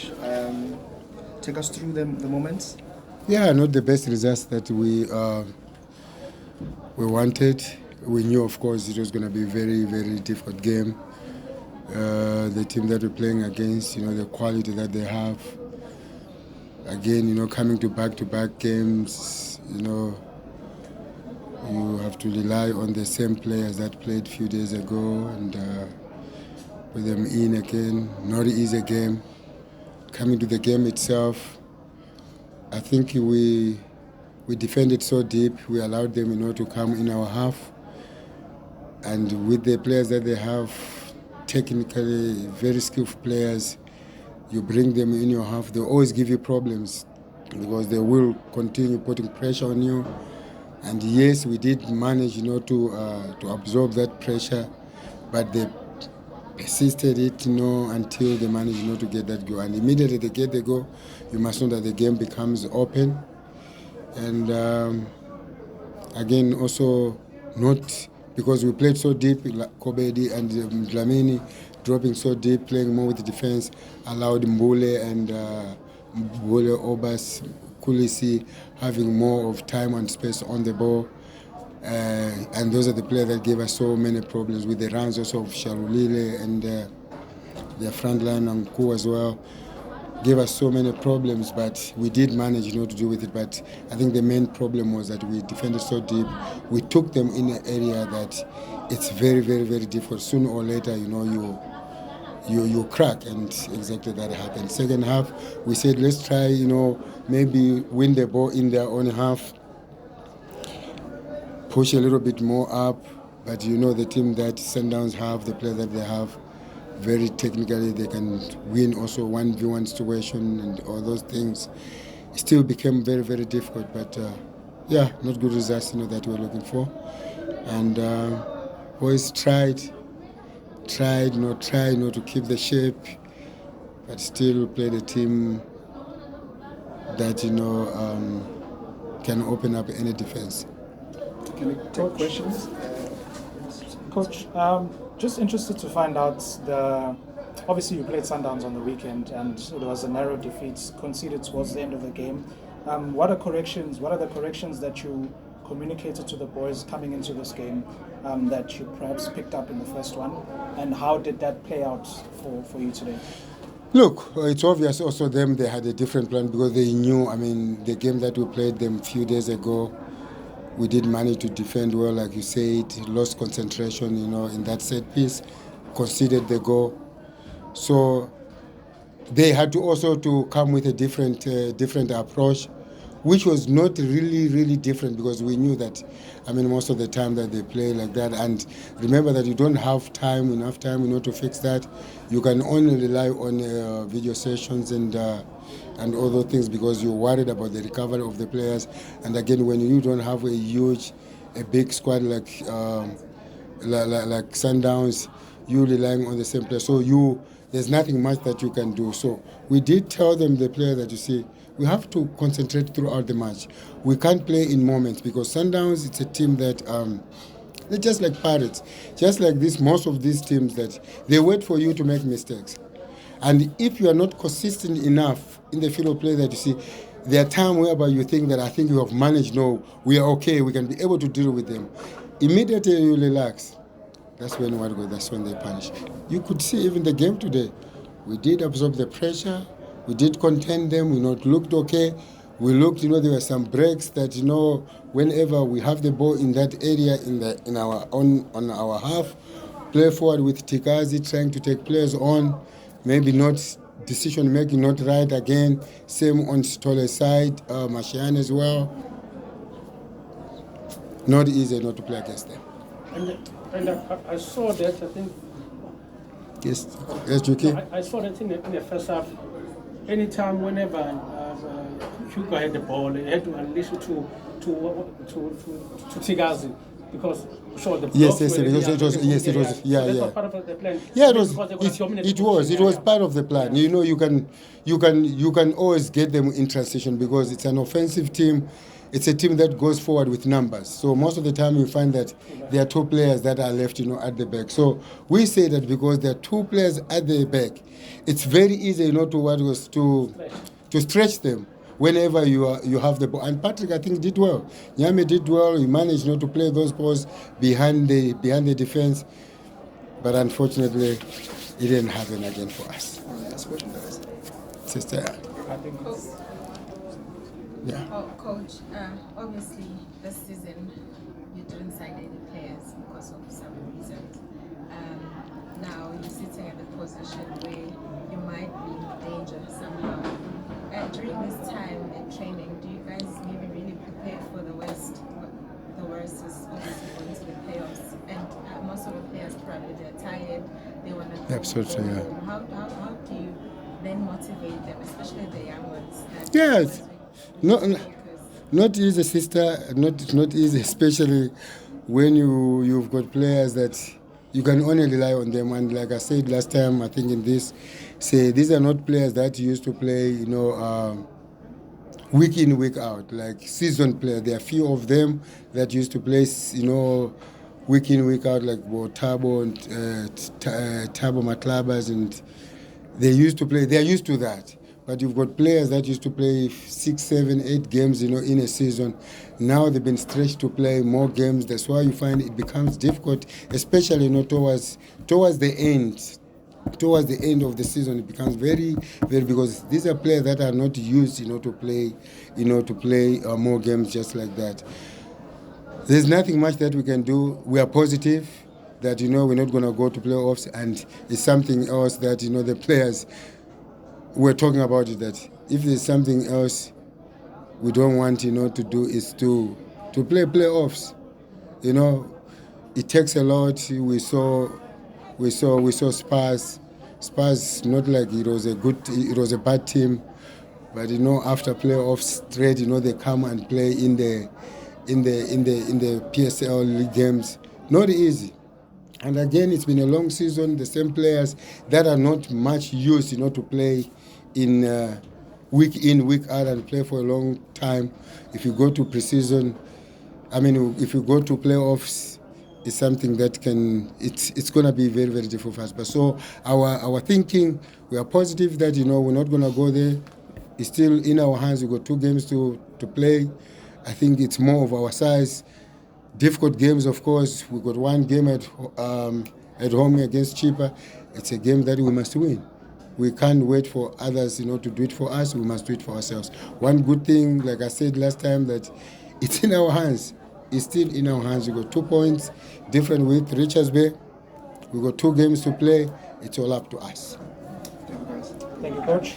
pitch. Take us through the moments. Yeah, not the best results that we wanted. We knew, of course, it was going to be a very, very difficult game. The team that we're playing against, the quality that they have. Again, coming to back-to-back games, you have to rely on the same players that played a few days ago and put them in again. Not an easy game. Coming to the game itself, I think we defended so deep. We allowed them, to come in our half. And with the players that they have, technically very skillful players, you bring them in your half, they always give you problems because they will continue putting pressure on you. And yes, we did manage, to absorb that pressure, but they persisted it, until they managed, to get that goal. And immediately they get the goal, you must know that the game becomes open. And again, also not because we played so deep, like Kobedi and Dlamini dropping so deep, playing more with the defense, allowed Mbule and Mbule, Obas, Kulisi having more of time and space on the ball. And those are the players that gave us so many problems with the runs also of Sharulile and their front line and Ku as well. Gave us so many problems, but we did manage, to deal with it. But I think the main problem was that we defended so deep. We took them in an area that it's very, very, very difficult. Sooner or later, you crack, and exactly that happened. Second half, we said let's try, maybe win the ball in their own half, push a little bit more up. But the team that Sundowns have, the players that they have, very technically they can win also 1v1 situation and all those things. It still became very, very difficult, but not good results that we're looking for. And boys tried to keep the shape, but still played a team that can open up any defense. Can we take questions? Coach, just interested to find out obviously you played Sundowns on the weekend and it was a narrow defeat conceded towards the end of the game. What are the corrections that you communicated to the boys coming into this game that you perhaps picked up in the first one, and how did that play out for you today? Look, it's obvious also they had a different plan because they knew, the game that we played them a few days ago, we did manage to defend well, like you said, lost concentration, in that set piece, conceded the goal. So they had to also to come with a different approach, which was not really, really different because we knew that, most of the time that they play like that. And remember that you don't have enough time, to fix that. You can only rely on video sessions and all those things because you're worried about the recovery of the players. And again, when you don't have a big squad like Sundowns, you're relying on the same players. So there's nothing much that you can do. So we did tell them, the players, that you see, we have to concentrate throughout the match. We can't play in moments because Sundowns, it's a team that they're just like Pirates. Just like this, most of these teams that they wait for you to make mistakes. And if you are not consistent enough in the field of play that you see, there are times whereby you think that I think you have managed, no, we are okay, we can be able to deal with them. Immediately you relax. That's when you want to go, that's when they punish. You could see even the game today. We did absorb the pressure, we did contain them, we looked okay. We looked, there were some breaks that, whenever we have the ball in that area on our half, play forward with Tikazi trying to take players on, maybe not decision making, not right again. Same on Stole's side, Mashian as well. Not easy not to play against them. And I saw that, I think. Yes, Juki. I saw that in the first half. Anytime, whenever Hugo had the ball, he had to unleash it to Tigazi. Because sure the yes, it was part of the plan. Yeah, it was part of the plan. You can always get them in transition because it's an offensive team. it's a team that goes forward with numbers. So most of the time you find that there are 2 players that are left, at the back. So we say that because there are 2 players at the back, it's very easy, to stretch them whenever you have the ball. And Patrick, I think, did well. Nyame did well. He managed to play those balls behind the defense, but unfortunately, it didn't happen again for us. Last question, guys. Sister, I think it's, yeah. Oh, Coach, obviously this season you didn't sign any players because of some reasons. Now you're sitting at a position where you might be in danger somehow. During this time in training, do you guys maybe really prepare for the worst? The worst is obviously going to the playoffs, and most of the players probably they're tired. They want to Absolutely, go yeah. home. How do you then motivate them, especially the young ones? Yes. Not easy, sister. Not easy, especially when you've got players that you can only rely on them. And like I said last time, I think in this, these are not players that used to play, week in, week out, like season players. There are few of them that used to play, week in, week out, like Tabo and Tabo Matlabas, and they used to play. They are used to that. But you've got players that used to play 6, 7, 8 games, in a season. Now they've been stretched to play more games. That's why you find it becomes difficult, especially towards the end. Towards the end of the season, it becomes very, very, because these are players that are not used, to play more games just like that. There's nothing much that we can do. We are positive that we're not going to go to playoffs, and it's something else that the players. We're talking about it, that if there's something else we don't want to do is to play playoffs. It takes a lot. We saw Spurs. Spurs, not like it was a bad team, but after playoffs straight, they come and play in the PSL league games. Not easy. And again, it's been a long season. The same players that are not much used, to play in week out and play for a long time. If you go to preseason, if you go to playoffs, it's something that it's going to be very, very difficult for us. But so our thinking, we are positive that we're not going to go there. It's still in our hands. We've got 2 games to play. I think it's more of our size. Difficult games, of course. We've got 1 game at home against Chippa. It's a game that we must win. We can't wait for others, to do it for us. We must do it for ourselves. One good thing, like I said last time, that it's in our hands. It's still in our hands. We've got 2 points, different with Richards Bay. We've got 2 games to play. It's all up to us. Thank you, guys. thank you, Coach.